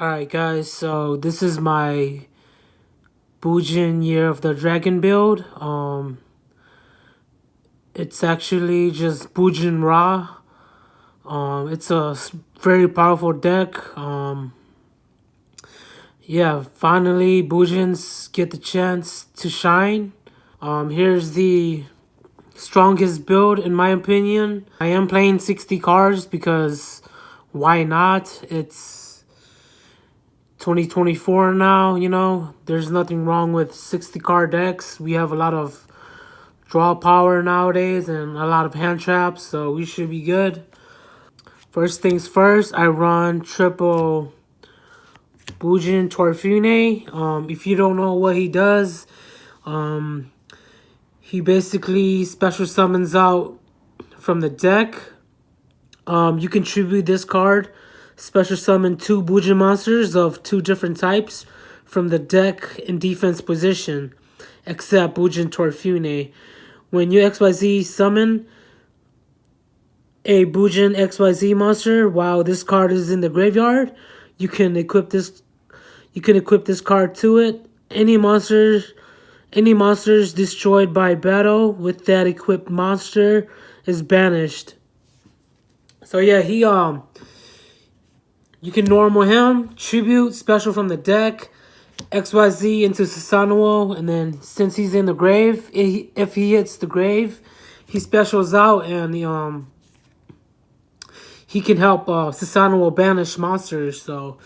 Alright guys, so this is my Bujin Year of the Dragon build. It's actually just Bujin Ra. It's a very powerful deck. Yeah, finally Bujins get the chance to shine. Here's the strongest build in my opinion. I am playing 60 cards because why not? It's 2024 now, there's nothing wrong with 60 card decks. We have a lot of draw power nowadays and a lot of hand traps, so we should be good. First things first, I run triple Bujin Torfune. If you don't know what he does, he basically special summons out from the deck. You contribute this card, special summon 2 Bujin monsters of 2 different types from the deck in defense position, except Bujin Torfune. When you XYZ summon a Bujin XYZ monster while this card is in the graveyard, you can equip this card to it. Any monsters destroyed by battle with that equipped monster is banished. So yeah, you can normal him, tribute, special from the deck, XYZ into Susanoo, and then since he's in the grave, if he hits the grave, he specials out and he can help Susanoo banish monsters. So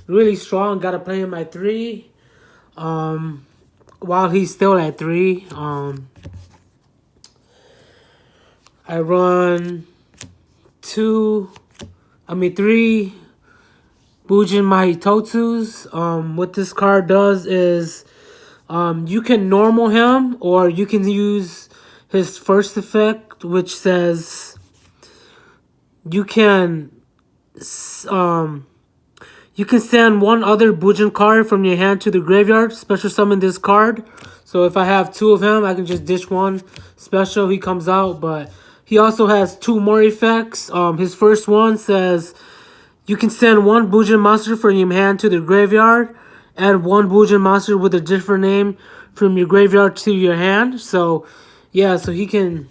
really strong. Gotta play him at 3. While he's still at 3, I run 3 Bujin Mahitotus. What this card does is you can normal him, or you can use his first effect, which says you can send one other Bujin card from your hand to the graveyard, special summon this card. So if I have 2 of him, I can just ditch one special, he comes out. But he also has 2 more effects. His first one says you can send 1 Bujin monster from your hand to the graveyard, add 1 Bujin monster with a different name from your graveyard to your hand. So yeah, so he can,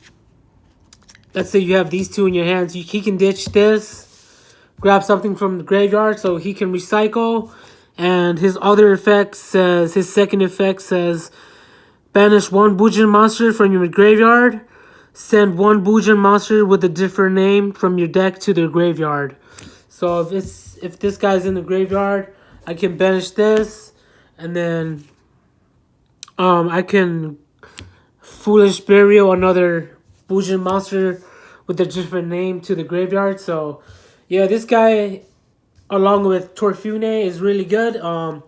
let's say you have these 2 in your hands, he can ditch this, grab something from the graveyard so he can recycle. And his other effect says, his second effect says, banish 1 Bujin monster from your graveyard, send 1 Bujin monster with a different name from your deck to their graveyard. So if this guy's in the graveyard, I can banish this, and then I can foolish burial another Bujin monster with a different name to the graveyard. So yeah, this guy along with Torfune is really good. I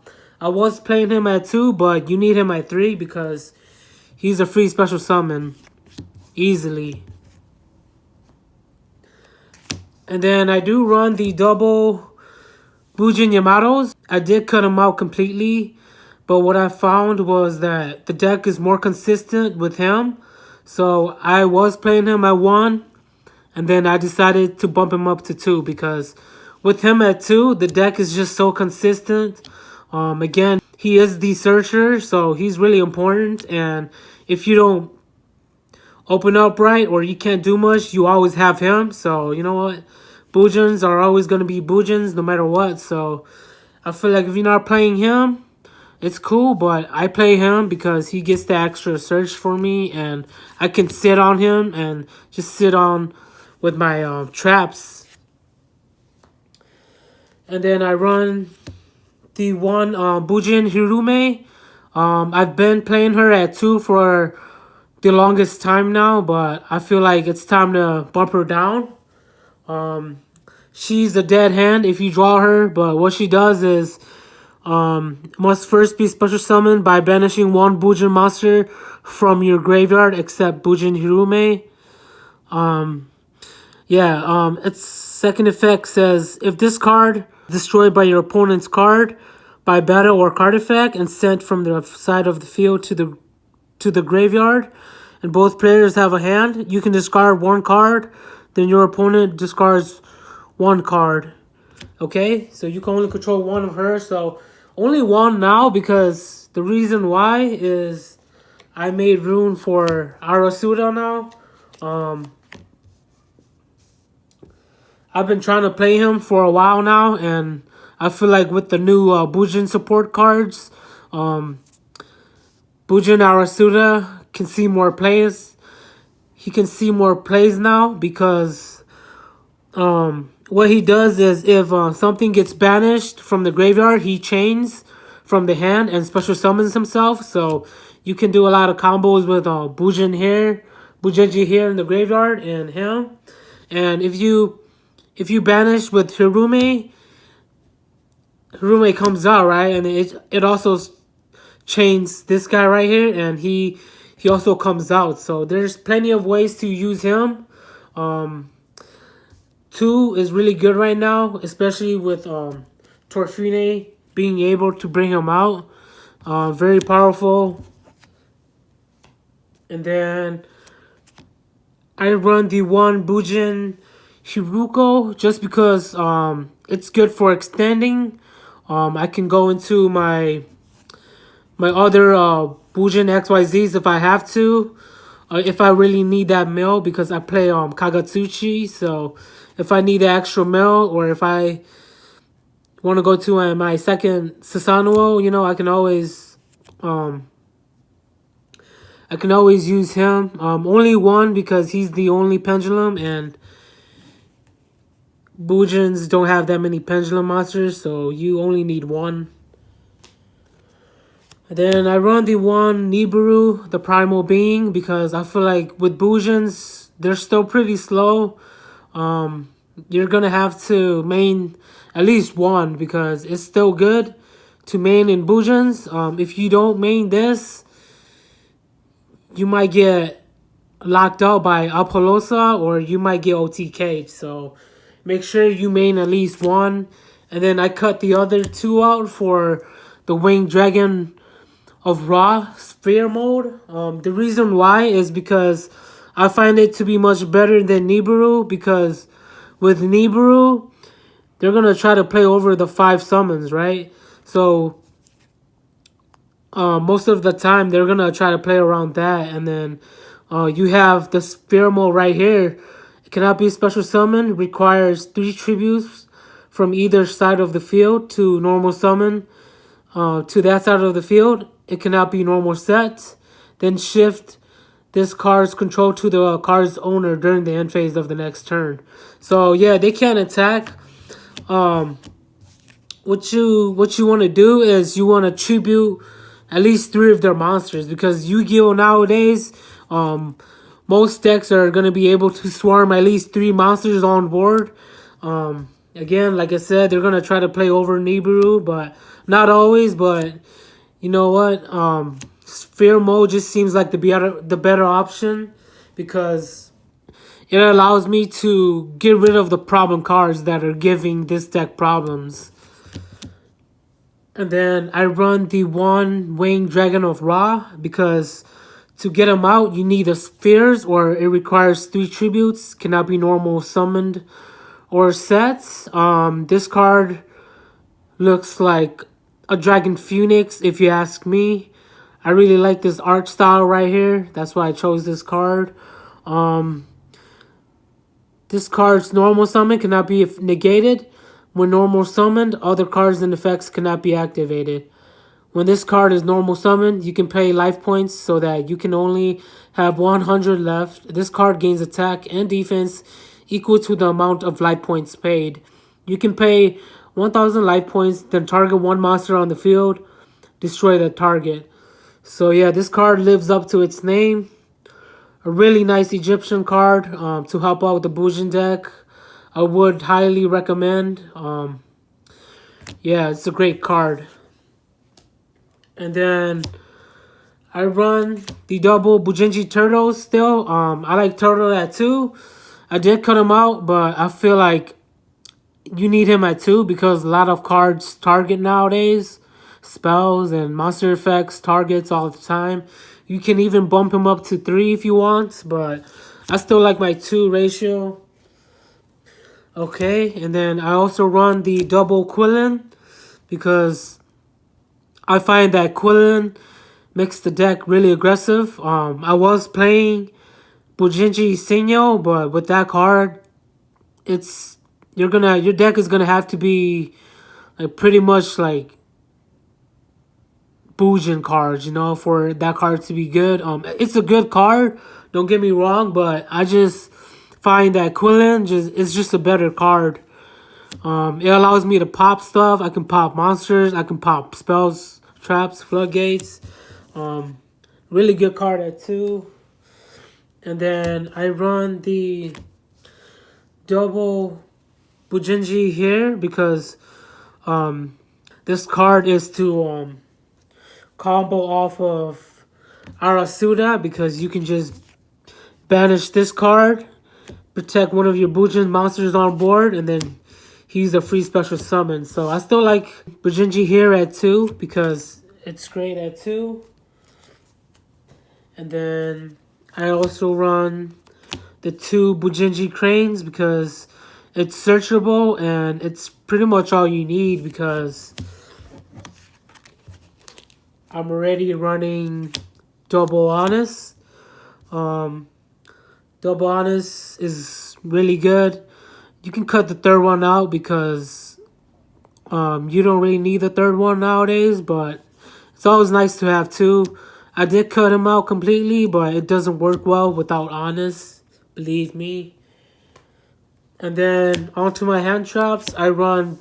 was playing him at 2, but you need him at 3 because he's a free special summon easily. And then I do run the double Bujin Yamatos. I did cut him out completely, but what I found was that the deck is more consistent with him. So I was playing him at 1, and then I decided to bump him up to 2 because with him at 2, the deck is just so consistent. Again, he is the searcher, so he's really important. And if you don't open up right or you can't do much, you always have him. So you know what? Bujins are always going to be Bujins no matter what. So I feel like if you're not playing him, it's cool, but I play him because he gets the extra search for me, and I can sit on him and just sit on with my traps. And then I run the one Bujin Hirume. I've been playing her at 2 for the longest time now, but I feel like it's time to bump her down. She's a dead hand if you draw her, but what she does is must first be special summoned by banishing 1 Bujin monster from your graveyard except Bujin Hirume. Its second effect says if this card destroyed by your opponent's card by battle or card effect and sent from the side of the field to the graveyard, and both players have a hand, you can discard 1 card, then your opponent discards 1 card. Okay, so you can only control one of her. So only one now, because the reason why is I made room for Arasuda now. Um, I've been trying to play him for a while now, and I feel like with the new Bujin support cards, um, Bujin Arasuda can see more plays. He can see more plays now because what he does is if something gets banished from the graveyard, he chains from the hand and special summons himself. So you can do a lot of combos with Bujinji here in the graveyard and him. And if you banish with Hirume comes out, right, and it also chains this guy right here, and he also comes out. So there's plenty of ways to use him. 2 is really good right now, especially with Torfine being able to bring him out. Very powerful. And then I run the 1 Bujin Hiruko just because it's good for extending. I can go into my other Bujin XYZs if I have to. If I really need that mill, because I play Kagatsuchi, so if I need the extra mill, or if I want to go to my second Susanoo, you know, I can always use him. Only 1 because he's the only pendulum, and Bujins don't have that many pendulum monsters, so you only need 1. And then I run the 1 Nibiru, the primal being, because I feel like with Bujins, they're still pretty slow. You're gonna have to main at least 1 because it's still good to main in Bujins. If you don't main this, you might get locked out by Apollosa, or you might get OTK. So make sure you main at least 1. And then I cut the other 2 out for the Winged Dragon of Ra Sphere mode. The reason why is because I find it to be much better than Nibiru, because with Nibiru, they're going to try to play over the 5 summons, right? So most of the time, they're going to try to play around that. And then you have the Sphere mode right here. It cannot be a special summon. Requires 3 tributes from either side of the field to normal summon to that side of the field. It cannot be normal set. Then shift this card's control to the card's owner during the end phase of the next turn. So yeah, they can't attack. What you want to do is you want to tribute at least 3 of their monsters, because Yu-Gi-Oh nowadays, most decks are going to be able to swarm at least 3 monsters on board. Again, like I said, they're going to try to play over Nibiru, but not always. But you know what? Sphere mode just seems like the better option, because it allows me to get rid of the problem cards that are giving this deck problems. And then I run the 1 Winged Dragon of Ra, because to get him out, you need the spheres, or it requires 3 tributes. Cannot be normal summoned or sets. This card looks like a Dragon Phoenix, if you ask me. I really like this art style right here. That's why I chose this card. This card's normal summon cannot be negated. When normal summoned, other cards and effects cannot be activated. When this card is normal summoned, you can pay life points so that you can only have 100 left. This card gains attack and defense equal to the amount of life points paid. You can pay 1,000 life points, then target 1 monster on the field, destroy the target. So yeah, this card lives up to its name. A really nice Egyptian card to help out with the Bujin deck. I would highly recommend. Yeah, it's a great card. And then I run the double Bujinji Turtles still. I like Turtle at 2. I did cut him out, but I feel like you need him at 2 because a lot of cards target nowadays. Spells and monster effects targets all the time. You can even bump him up to 3 if you want, but I still like my 2 ratio. Okay, and then I also run the double Quillen because I find that Quillen makes the deck really aggressive. I was playing Bujin Senyo, but with that card, it's your deck is gonna have to be like pretty much like Bujin cards, for that card to be good. It's a good card, don't get me wrong, but I just find that Quillen is just a better card. It allows me to pop stuff. I can pop monsters. I can pop spells, traps, floodgates. Um, Really good card at 2. And then I run the double Bujinji here because this card is to combo off of Arasuda because you can just banish this card, protect one of your Bujin monsters on board, and then he's a free special summon. So I still like Bujinji here at 2 because it's great at 2. And then I also run the 2 Bujinji cranes because it's searchable and it's pretty much all you need because I'm already running double honest. Double honest is really good. You can cut the third one out because you don't really need the third one nowadays, but it's always nice to have 2. I did cut him out completely, but it doesn't work well without honest, believe me. And then onto my hand traps, I run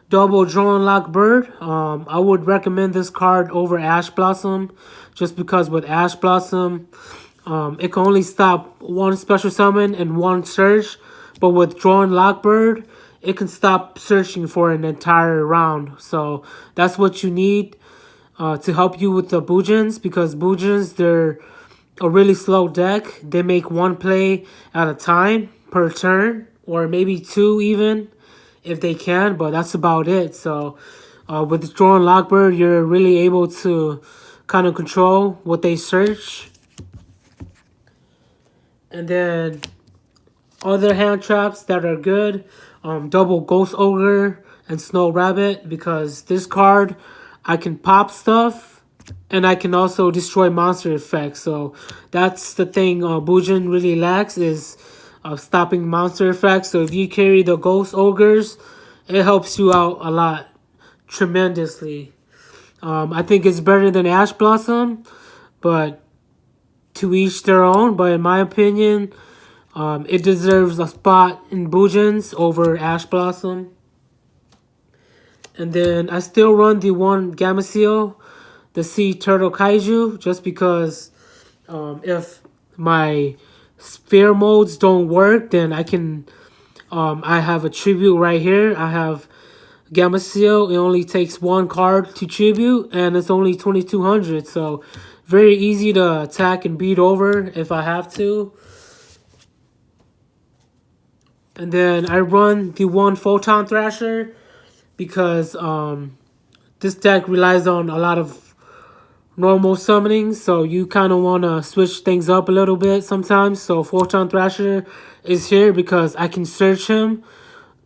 double Drone Lock Bird. I would recommend this card over Ash Blossom just because with Ash Blossom, it can only stop 1 special summon and 1 search. But with Drone Lock Bird, it can stop searching for an entire round. So that's what you need to help you with the Bujins because Bujins, they're a really slow deck. They make 1 play at a time per turn or maybe 2 even if they can, but that's about it. So with Drone Lockbird, you're really able to kind of control what they search. And then other hand traps that are good, double Ghost Ogre and Snow Rabbit because this card, I can pop stuff and I can also destroy monster effects. So that's the thing Bujin really lacks is stopping monster effects. So if you carry the Ghost Ogres, it helps you out a lot, tremendously. I think it's better than Ash Blossom, but to each their own. But in my opinion, it deserves a spot in Bujins over Ash Blossom. And then I still run the 1 Gameciel, the Sea Turtle Kaiju, just because if my sphere modes don't work, then I can. I have a tribute right here. I have Gameciel. It only takes 1 card to tribute, and it's only 2200. So very easy to attack and beat over if I have to. And then I run the 1 Photon Thrasher because this deck relies on a lot of normal summoning, so you kind of want to switch things up a little bit sometimes. So Photon Thrasher is here because I can search him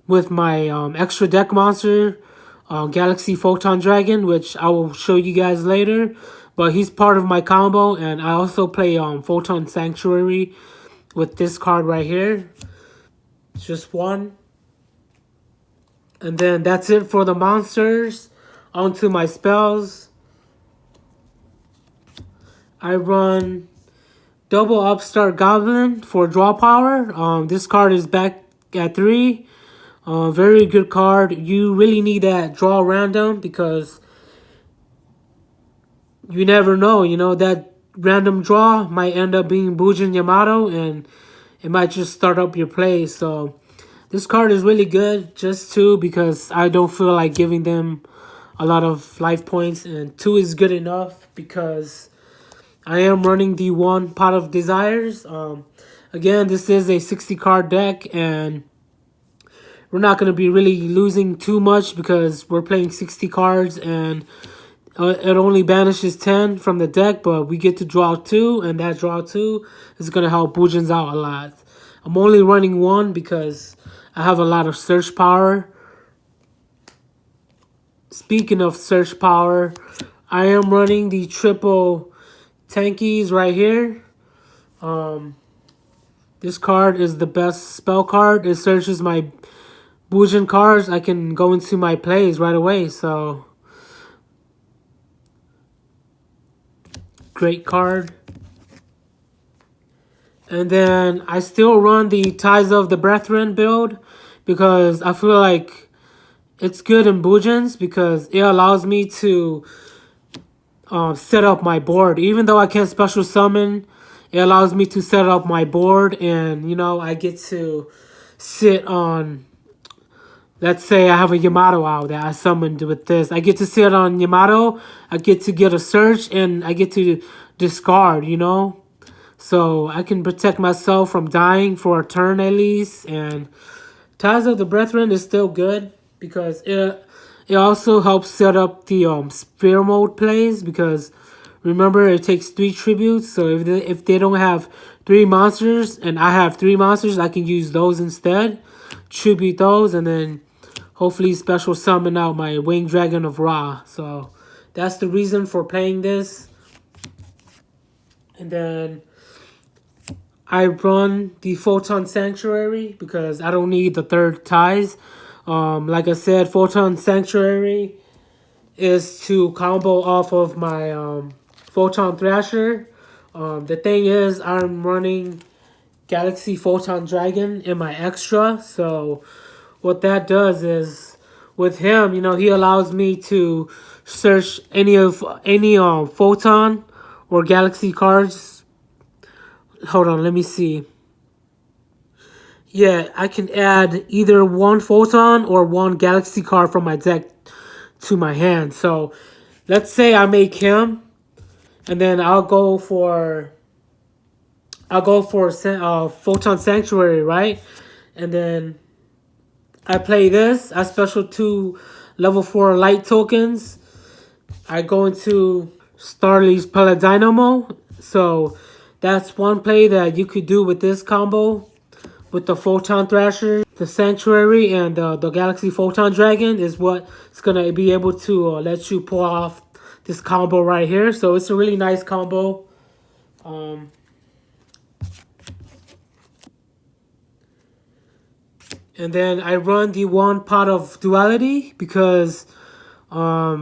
with my extra deck monster, Galaxy Photon Dragon, which I will show you guys later. But he's part of my combo, and I also play Photon Sanctuary with this card right here. It's just 1. And then that's it for the monsters. Onto my spells. I run double Upstart Goblin for draw power. This card is back at 3. Very good card. You really need that draw random because you never know. That random draw might end up being Bujin Yamato and it might just start up your play. So this card is really good just 2 because I don't feel like giving them a lot of life points, and 2 is good enough because I am running the 1 Pot of Desires. Again, this is a 60 card deck, and we're not going to be really losing too much because we're playing 60 cards, and it only banishes 10 from the deck, but we get to draw 2, and that draw 2 is going to help Bujins out a lot. I'm only running 1 because I have a lot of search power. Speaking of search power, I am running the triple tankies right here. This card is the best spell card. It searches my Bujin cards. I can go into my plays right away. So, great card. And then I still run the Ties of the Brethren build because I feel like it's good in Bujins because it allows me to set up my board. Even though I can't special summon, it allows me to set up my board, and you know, I get to sit on, let's say I have a Yamato out that I summoned with this. I get to sit on Yamato, I get to get a search, and I get to discard, you know? So I can protect myself from dying for a turn at least. And Ties of the Brethren is still good because it also helps set up the Sphere mode plays because remember it takes 3 tributes. So if they don't have 3 monsters and I have 3 monsters, I can use those instead. Tribute those and then hopefully special summon out my Winged Dragon of Ra. So that's the reason for playing this. And then I run the Photon Sanctuary because I don't need the 3rd ties. Like I said, Photon Sanctuary is to combo off of my Photon Thrasher. The thing is, I'm running Galaxy Photon Dragon in my extra. So what that does is, with him, you know, he allows me to search any Photon or Galaxy cards. Hold on, let me see. Yeah, I can add either 1 Photon or 1 Galaxy card from my deck to my hand. So let's say I make him, and then I'll go for Photon Sanctuary, right? And then I play this. I special 2 level 4 light tokens. I go into Starly's Paladynamo. So that's one play that you could do with this combo. With the Photon Thrasher, the Sanctuary, and the Galaxy Photon Dragon is what's going to be able to let you pull off this combo right here. So it's a really nice combo. And then I run the 1 pot of Duality because I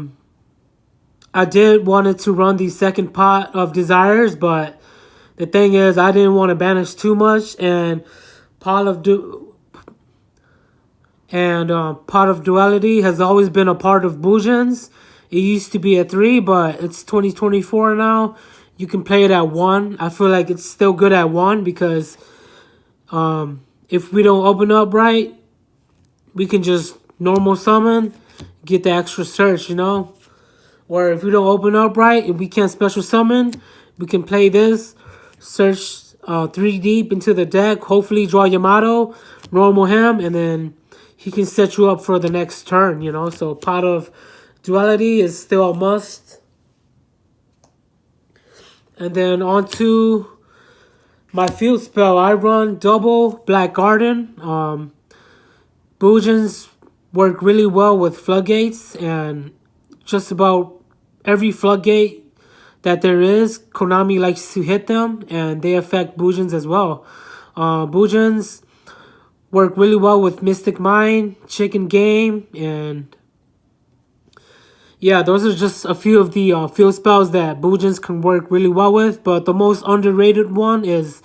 did wanted to run the 2nd pot of Desires, but the thing is I didn't want to banish too much, and Pot of Duality has always been a part of Bujins. It used to be at 3, but it's 2024 now. You can play it at 1. I feel like it's still good at 1 because if we don't open up right, we can just normal summon, get the extra search, you know? Or if we don't open up right, if we can't special summon, we can play this, search 3 deep into the deck, hopefully draw Yamato, normal him, and then he can set you up for the next turn, you know? So Pot of Duality is still a must. And then on to my field spell. I run double Black Garden. Bujins work really well with floodgates, and just about every floodgate that there is, Konami likes to hit them, and they affect Bujins as well. Bujins work really well with Mystic Mine, Chicken Game, and yeah, those are just a few of the field spells that Bujins can work really well with. But the most underrated one is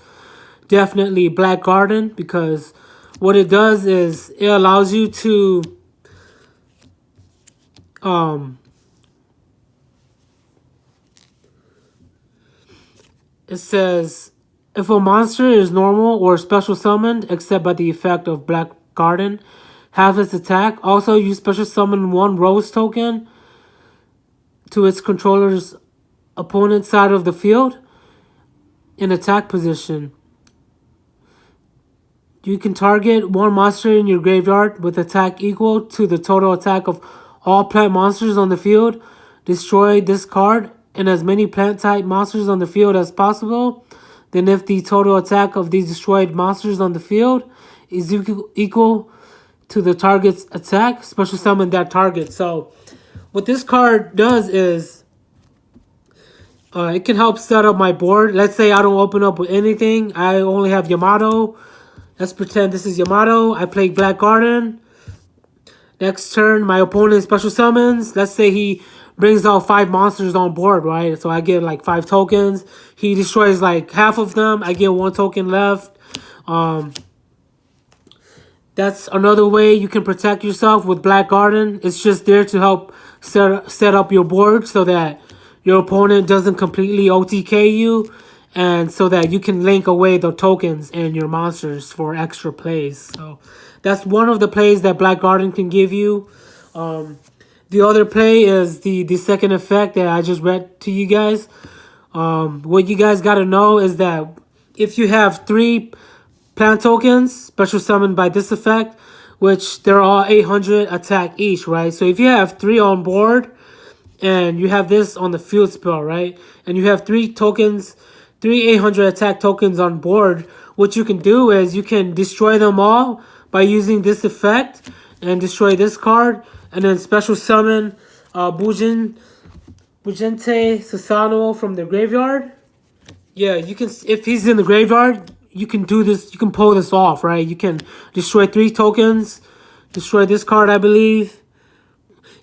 definitely Black Garden, because what it does is it allows you to it says if a monster is normal or special summoned except by the effect of Black Garden, have its attack. Also, you special summon 1 Rose token to its controller's opponent's side of the field in attack position. You can target 1 monster in your graveyard with attack equal to the total attack of all plant monsters on the field. Destroy this card and as many plant type monsters on the field as possible. Then if the total attack of these destroyed monsters on the field is equal to the target's attack, special summon that target. So what this card does is it can help set up my board. Let's say I don't open up with anything. I only have Yamato. Let's pretend this is Yamato. I play Black Garden. Next turn, my opponent special summons. Let's say he brings out 5 monsters on board, right? So I get like 5 tokens. He destroys like half of them. I get 1 token left. That's another way you can protect yourself with Black Garden. It's just there to help set up your board so that your opponent doesn't completely OTK you, and so that you can link away the tokens and your monsters for extra plays. So that's one of the plays that Black Garden can give you. The other play is the second effect that I just read to you guys. What you guys got to know is that if you have 3 plant tokens, special summoned by this effect, which they're all 800 attack each, right? So if you have 3 on board, and you have this on the field spell, right? And you have 3 tokens, 3 800 attack tokens on board. What you can do is you can destroy them all by using this effect and destroy this card, and then special summon Bujin Sasano from the graveyard. Yeah, you can, if he's in the graveyard, you can do this, you can pull this off, right? You can destroy 3 tokens, destroy this card, I believe.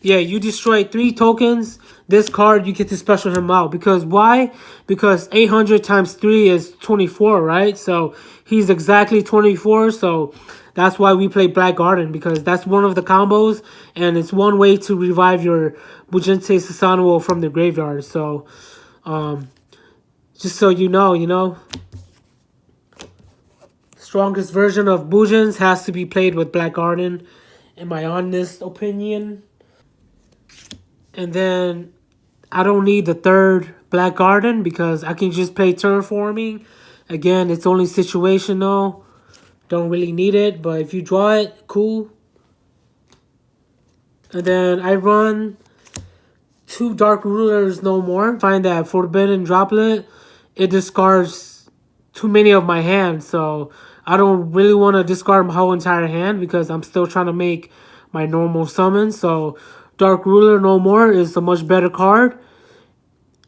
Yeah, you destroy 3 tokens. This card, you get to special him out. Because why? Because 800 times 3 is 24, right? So he's exactly 24. So that's why we play Black Garden. Because that's one of the combos. And it's one way to revive your Bujinte Susanoo from the graveyard. So, just so you know. Strongest version of Bujins has to be played with Black Garden, in my honest opinion. And then I don't need the 3rd Black Garden because I can just play Terraforming. Again, it's only situational. Don't really need it, but if you draw it, cool. And then I run 2 Dark Rulers no more. Find that Forbidden Droplet, it discards too many of my hands. So I don't really want to discard my whole entire hand because I'm still trying to make my normal summon. So Dark Ruler no more is a much better card.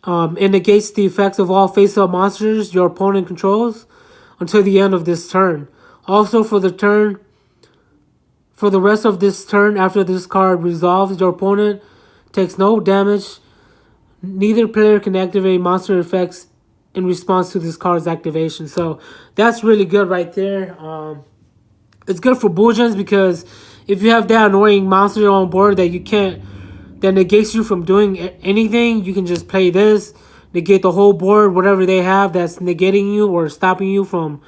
It negates the effects of all face-up monsters your opponent controls until the end of this turn. Also, for the rest of this turn, after this card resolves, your opponent takes no damage. Neither player can activate monster effects in response to this card's activation. So that's really good right there. It's good for Bujins because if you have that annoying monster on board that negates you from doing anything, you can just play this, negate the whole board, whatever they have that's negating you or stopping you from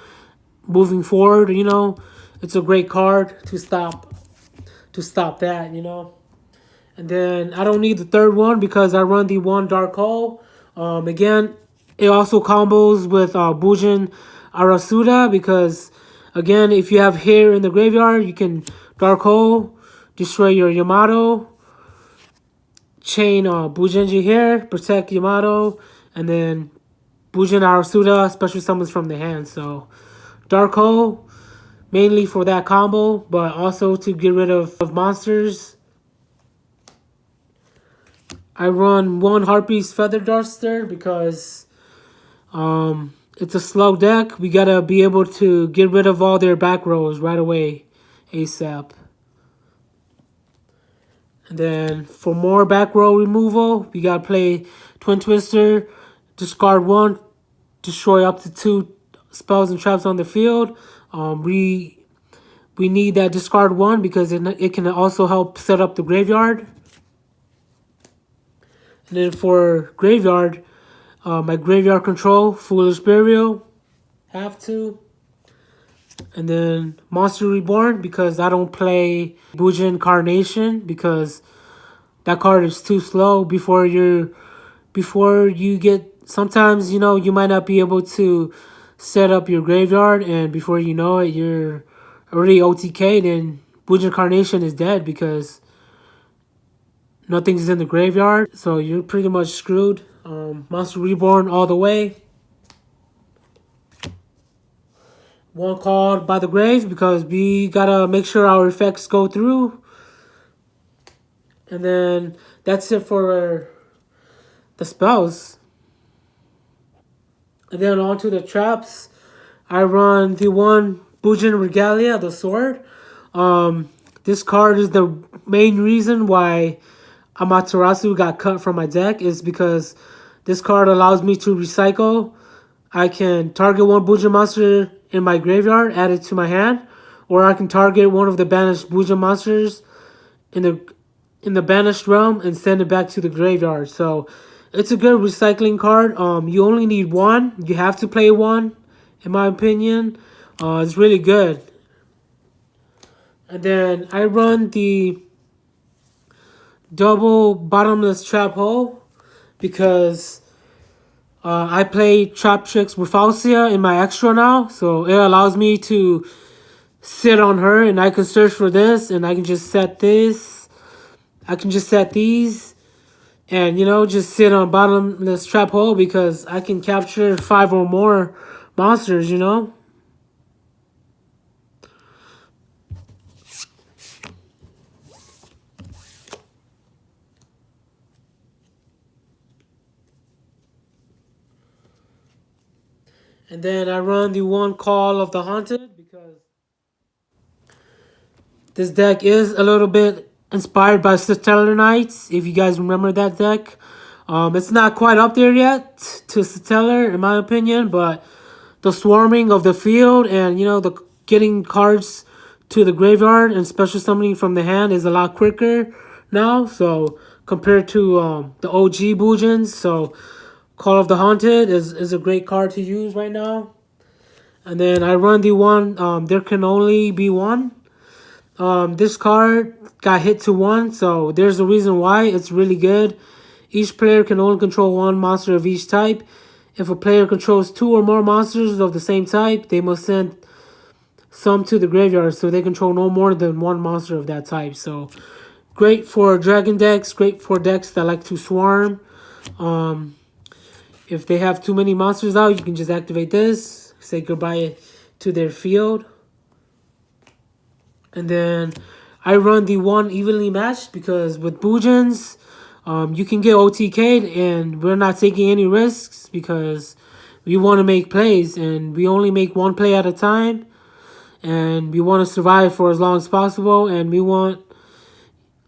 moving forward. It's a great card to stop that. And then I don't need the 3rd one because I run the 1 Dark Hole. Again, it also combos with Bujin Arasuda because, again, if you have hair in the graveyard, you can Dark Hole, destroy your Yamato, chain Bujinji here, protect Yamato, and then Bujin Arasuda special summons from the hand. So Dark Hole, mainly for that combo, but also to get rid of monsters. I run 1 Harpy's Feather Duster because it's a slow deck. We gotta be able to get rid of all their back rows right away, ASAP. And then for more back row removal, we gotta play Twin Twister, discard 1, destroy up to 2 spells and traps on the field. We need that discard 1 because it can also help set up the graveyard. And then for graveyard, my graveyard control, Foolish Burial, have to. And then Monster Reborn because I don't play Bujin Carnation because that card is too slow before you get, sometimes, you might not be able to set up your graveyard, and before you know it, you're already OTK'd and Bujin Carnation is dead because nothing's in the graveyard. So you're pretty much screwed. Monster Reborn all the way. one called by the grave because we gotta make sure our effects go through. And then that's it for the spells. And then on to the traps. I run the one Bujin Regalia, the sword. This card is the main reason why Amaterasu got cut from my deck, is because this card allows me to recycle. I can target one Bujin monster in my graveyard, add it to my hand, or I can target one of the banished Bujin monsters in the banished realm and send it back to the graveyard. So it's a good recycling card. You only need one. You have to play one, in my opinion. It's really good. And then I run the double bottomless trap hole because I play Trap Tricks with Falcia in my extra now. So it allows me to sit on her and I can search for this and I can just set this. I can just set these and, just sit on bottomless trap hole because I can capture 5 or more monsters, And then I run the one Call of the Haunted because this deck is a little bit inspired by Stellar Knights, if you guys remember that deck. It's not quite up there yet to Stellar, in my opinion, but the swarming of the field and, the getting cards to the graveyard and special summoning from the hand is a lot quicker now. So compared to the OG Bujins, so Call of the Haunted is a great card to use right now. And then I run the one, There Can Only Be One. This card got hit to 1, so there's a reason why. It's really good. Each player can only control one monster of each type. If a player controls 2 or more monsters of the same type, they must send some to the graveyard, so they control no more than one monster of that type. So great for dragon decks, great for decks that like to swarm. If they have too many monsters out, you can just activate this, say goodbye to their field. And then I run the one Evenly Matched because with Bujins, you can get OTK'd and we're not taking any risks because we want to make plays and we only make one play at a time. And we want to survive for as long as possible and we want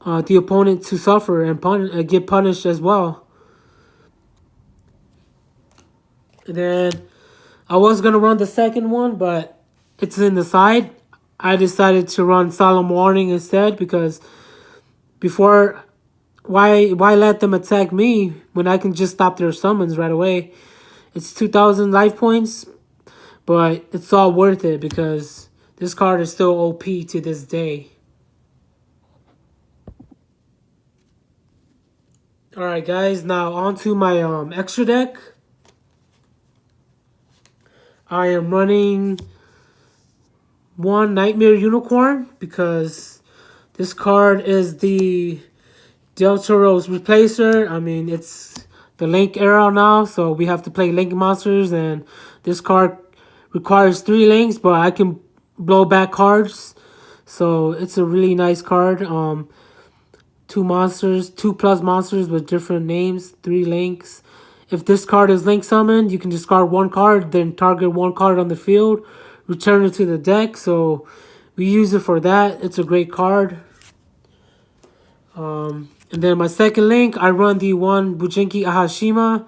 the opponent to suffer and get punished as well. And then I was going to run the second one, but it's in the side. I decided to run Solemn Warning instead because before, why let them attack me when I can just stop their summons right away? It's 2,000 life points, but it's all worth it because this card is still OP to this day. Alright guys, now on to my extra deck. I am running one Nightmare Unicorn because this card is the Del Toro's replacer. I mean, it's the Link era now, so we have to play Link monsters, and this card requires 3 Links, but I can blow back cards, so it's a really nice card. 2 monsters, 2+ monsters with different names, 3 Links. If this card is Link summoned, you can discard 1 card, then target 1 card on the field, return it to the deck. So we use it for that. It's a great card. And then my second Link, I run the one Bujinki Ahashima.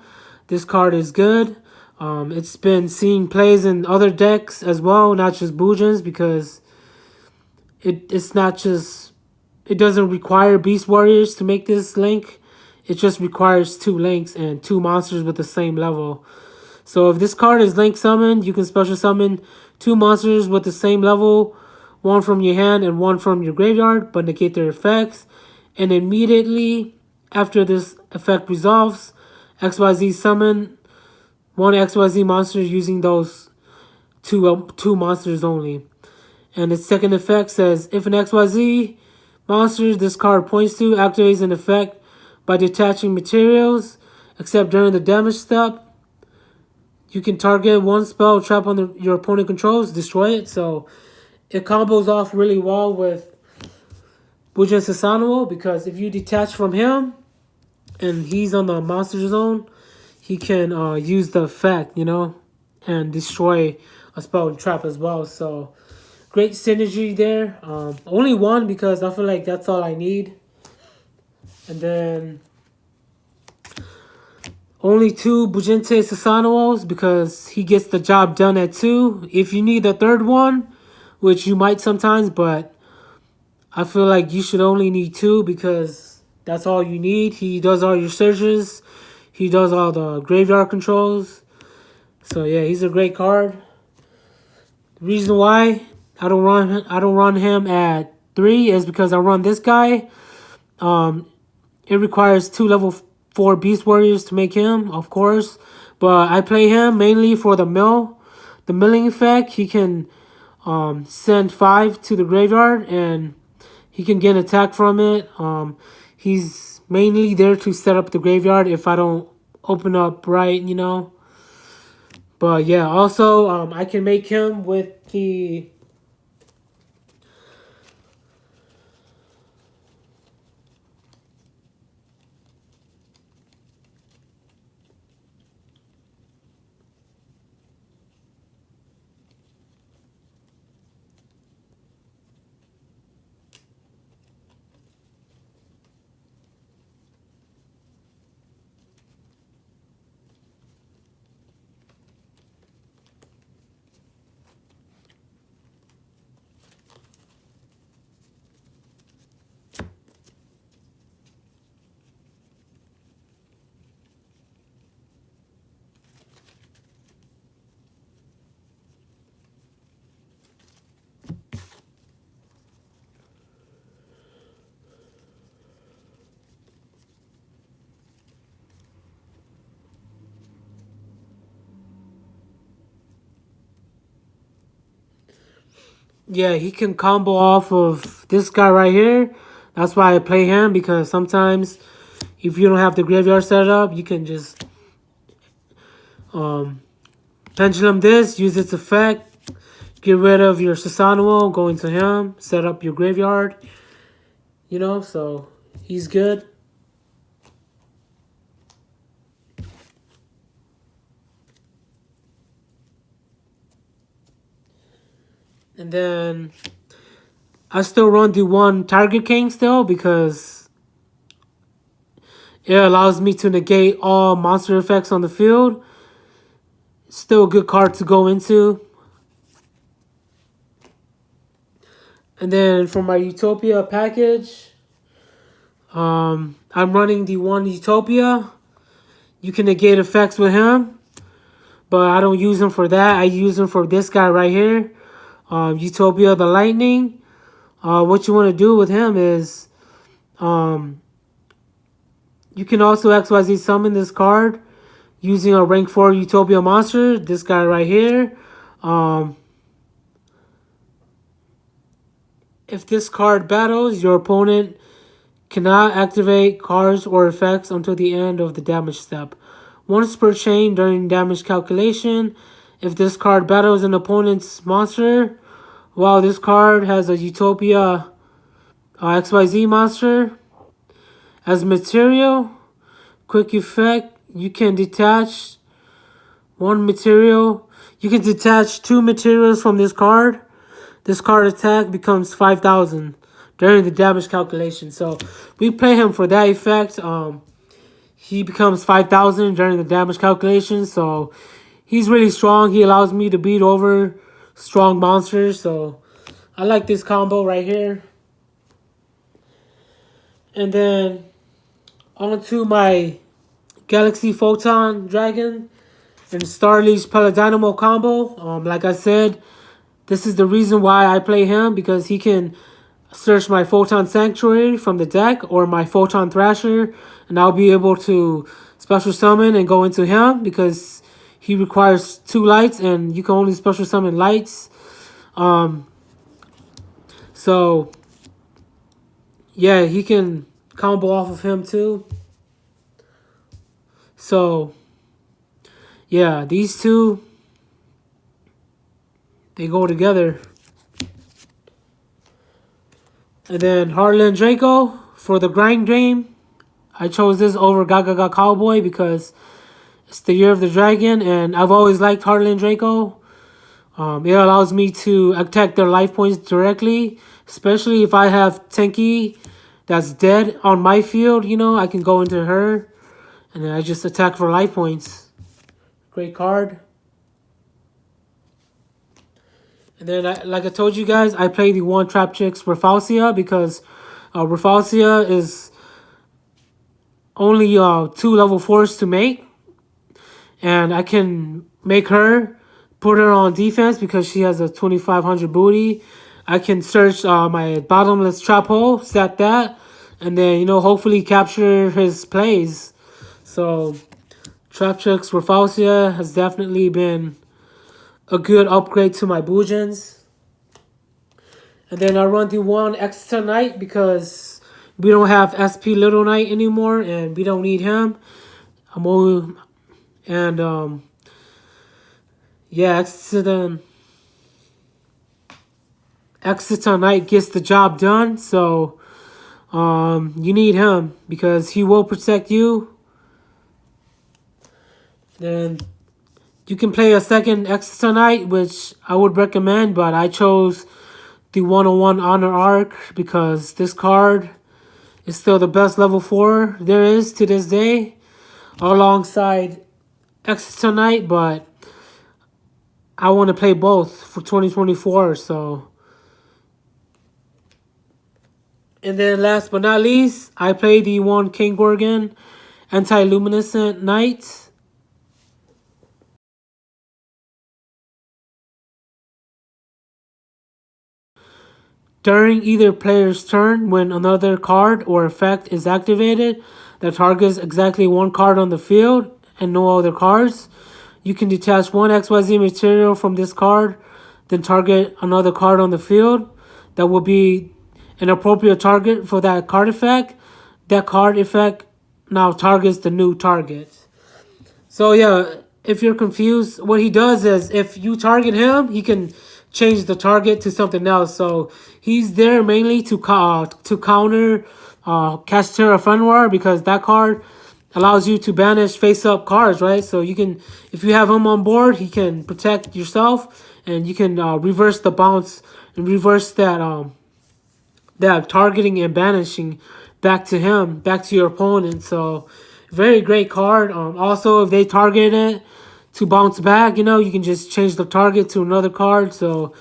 This card is good. It's been seeing plays in other decks as well, not just Bujins, because it's not just, it doesn't require Beast Warriors to make this Link. It just requires 2 Links and 2 monsters with the same level. So if this card is Link summoned, you can special summon 2 monsters with the same level, 1 from your hand and 1 from your graveyard, but negate their effects. And immediately after this effect resolves, XYZ summon 1 XYZ monster using those 2 monsters only. And its second effect says, if an XYZ monster this card points to activates an effect by detaching materials, except during the damage step, You can target one spell trap on your opponent controls, destroy it. So it combos off really well with Bujin Susanoo because if you detach from him and he's on the monster zone, he can use the effect, and destroy a spell trap as well. So great synergy there. Only one because I feel like that's all I need. And then only two Bujinte Susanoo's because he gets the job done at two. If you need a third one, which you might sometimes, but I feel like you should only need two because that's all you need. He does all your searches. He does all the graveyard controls. So yeah, he's a great card. The reason why I don't run him at 3 is because I run this guy. It requires 2 level 4 Beast Warriors to make him, of course. But I play him mainly for the milling effect. He can send 5 to the graveyard and he can get an attack from it. He's mainly there to set up the graveyard if I don't open up right. But yeah, also I can make him with the yeah, he can combo off of this guy right here. That's why I play him because sometimes if you don't have the graveyard set up, you can just pendulum this, use its effect, get rid of your Susanoo, go into him, set up your graveyard. So he's good. And then I still run the one Target King still because it allows me to negate all monster effects on the field. Still a good card to go into. And then for my Utopia package, I'm running the one Utopia. You can negate effects with him, but I don't use him for that. I use him for this guy right here, Utopia the Lightning. What you want to do with him is you can also XYZ summon this card using a rank 4 Utopia monster, this guy right here. If this card battles, your opponent cannot activate cards or effects until the end of the damage step. Once per chain during damage calculation, if this card battles an opponent's monster, while this card has a Utopia XYZ monster as material, quick effect, you can detach one material. You can detach 2 materials from this card. This card attack becomes 5,000 during the damage calculation. So we play him for that effect. He becomes 5,000 during the damage calculation. So he's really strong. He allows me to beat over strong monsters. So I like this combo right here. And then on to my Galaxy Photon Dragon and Starleaf Paladinamo combo. Like I said, this is the reason why I play him because he can search my Photon Sanctuary from the deck or my Photon Thrasher, and I'll be able to special summon and go into him because he requires 2 lights and you can only special summon lights. So yeah, he can combo off of him too. So yeah, these two, they go together. And then Heartland Draco for the grind game. I chose this over Gaga Cowboy because it's the year of the dragon, and I've always liked Heartland Draco. It allows me to attack their life points directly, especially if I have Tenki that's dead on my field. You know, I can go into her, and then I just attack for life points. Great card. And then, like I told you guys, I play the one Trap Chicks Rafflesia because Rafflesia is only 2 level 4s to make. And I can make her, put her on defense because she has a 2500 booty. I can search my bottomless trap hole, set that, and then, you know, hopefully capture his plays. So, Trap Chicks Rafflesia has definitely been a good upgrade to my Bujins. And then I run the one Exeter Knight because we don't have SP Little Knight anymore and we don't need him. Yeah, Exeter Knight gets the job done, so you need him because he will protect you. Then you can play a second Exeter Knight, which I would recommend, but I chose the 101 Honor Arc because this card is still the best level 4 there is to this day, alongside Exeter Knight, but I want to play both for 2024, so. And then last but not least, I play the one King Gorgon Anti-Luminescent Knight. During either player's turn, when another card or effect is activated that targets exactly one card on the field and no other cards, you can detach one XYZ material from this card, then target another card on the field that will be an appropriate target for that card effect. That card effect now targets the new target. So yeah, if you're confused, what he does is if you target him, he can change the target to something else. So he's there mainly to counter Castera Fenwar because that card allows you to banish face-up cards, right? So you can, if you have him on board, he can protect yourself, and you can reverse the bounce and reverse that targeting and banishing back to him, back to your opponent. So very great card. Also, if they target it to bounce back, you know, you can just change the target to another card. So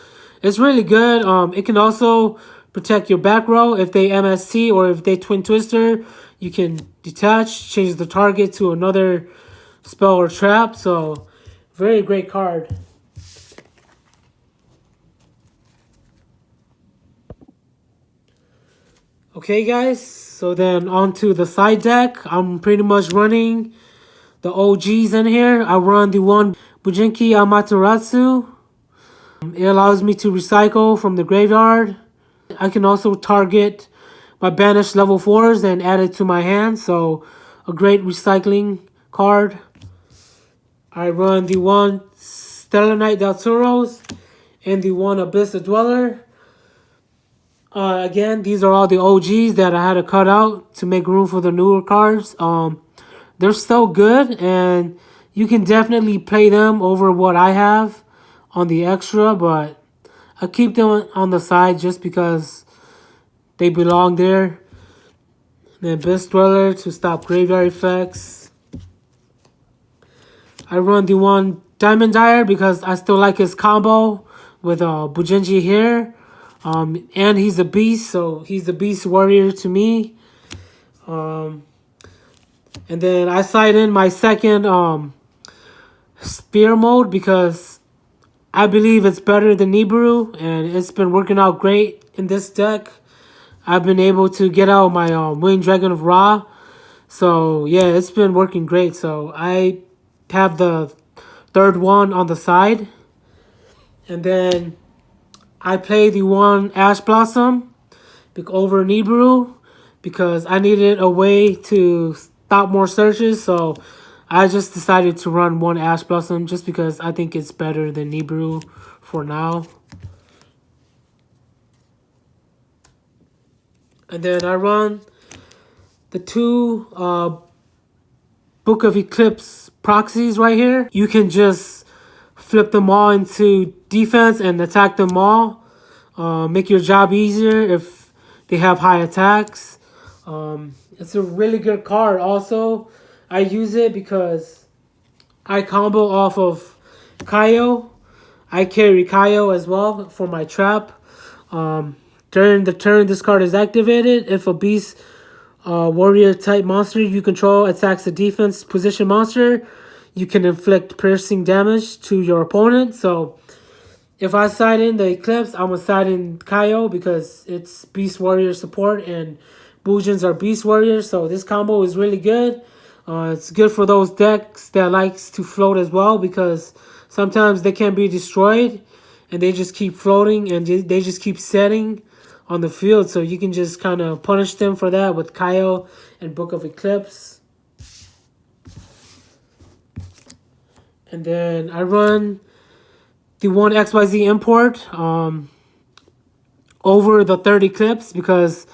it's really good. It can also protect your back row if they MST or if they Twin Twister. You can detach, change the target to another spell or trap. So very great card. Okay, guys, so then on to the side deck. I'm pretty much running the OGs in here. I run the one Bujinki Amaterasu. It allows me to recycle from the graveyard. I can also target my banished level 4s and add it to my hand. So a great recycling card. I run the one Stellar Knight Dalturos and the one Abyss Dweller. Again, these are all the OGs that I had to cut out to make room for the newer cards. They're so good, and you can definitely play them over what I have on the extra, but I keep them on the side just because they belong there. The Abyss Dweller to stop graveyard effects. I run the one Diamond Dyer because I still like his combo with Bujinji here. And he's a beast, so he's a beast warrior to me. And then I side in my second spear mode because I believe it's better than Nibiru, and it's been working out great in this deck. I've been able to get out my Winged Dragon of Ra. So yeah, it's been working great. So I have the third one on the side. And then I play the one Ash Blossom over Nibiru because I needed a way to stop more searches. So I just decided to run one Ash Blossom just because I think it's better than Nibiru for now. And then I run the two Book of Eclipse proxies right here. You can just flip them all into defense and attack them all. Make your job easier if they have high attacks. It's a really good card. Also, I use it because I combo off of Kaio. I carry Kaio as well for my trap. During the turn this card is activated, if a beast warrior type monster you control attacks a defense position monster, you can inflict piercing damage to your opponent. So if I side in the Eclipse, I'm going to side in Kaio because it's Beast Warrior support and Bujins are Beast Warriors. So this combo is really good. It's good for those decks that likes to float as well because sometimes they can be destroyed and they just keep floating and they just keep setting on the field. So you can just kind of punish them for that with Kaio and Book of Eclipse. And then I run the one XYZ import over the third Eclipse because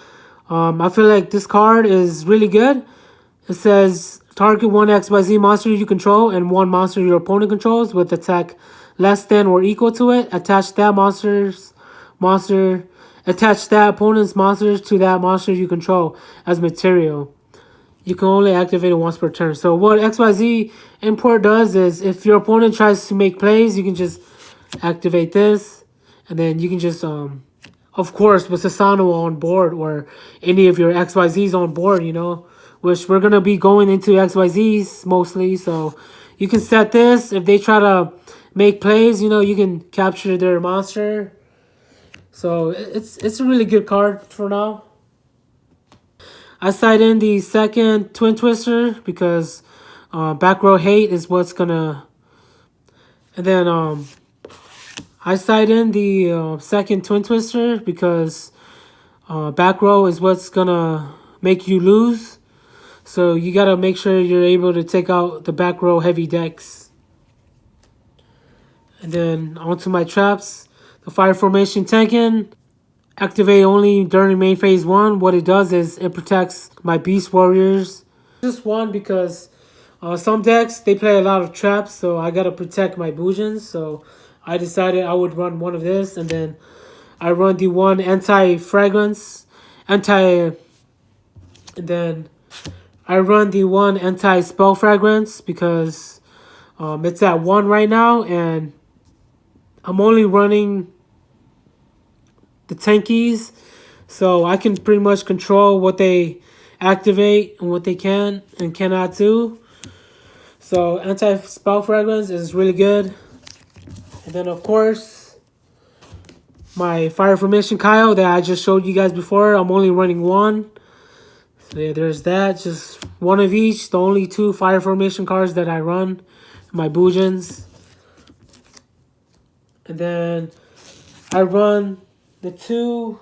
I feel like this card is really good. It says target one XYZ monster you control and one monster your opponent controls with attack less than or equal to it. Attach that opponent's monsters to that monster you control as material. You can only activate it once per turn. So what XYZ import does is if your opponent tries to make plays, you can just activate this. And then you can just, of course, with Sasano on board or any of your XYZs on board, you know, which we're going to be going into XYZs mostly. So you can set this. If they try to make plays, you know, you can capture their monster. So it's a really good card for now. I side in the second Twin Twister because back row hate is what's gonna. And then I side in the second Twin Twister because back row is what's gonna make you lose. So you gotta make sure you're able to take out the back row heavy decks. And then onto my traps. The Fire Formation Tenken. Activate only during main phase 1. What it does is it protects my Beast Warriors. Just one because some decks, they play a lot of traps. So I gotta protect my Bujins. So I decided I would run one of this. And then I run the one anti-fragrance. And then I run the one anti-spell fragrance because it's at 1 right now. And I'm only running the tankies, so I can pretty much control what they activate and what they can and cannot do. So anti-spell fragrance is really good. And then of course my Fire Formation Kaio that I just showed you guys before, I'm only running one. So yeah, there's that, just one of each. The only 2 Fire Formation cards that I run, my Bujins. And then I run the 2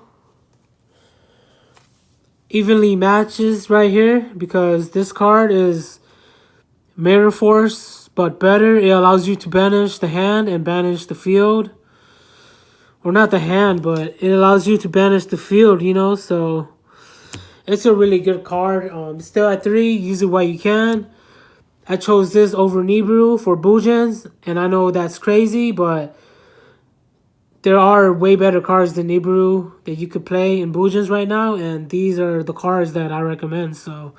evenly matches right here because this card is Mirror Force but better. It allows you to banish the hand and banish the field. Or not the hand, but it allows you to banish the field, you know. So it's a really good card. Still at 3, use it while you can. I chose this over Nibiru for Bujins, and I know that's crazy, but there are way better cards than Nibiru that you could play in Bujins right now, and these are the cards that I recommend. So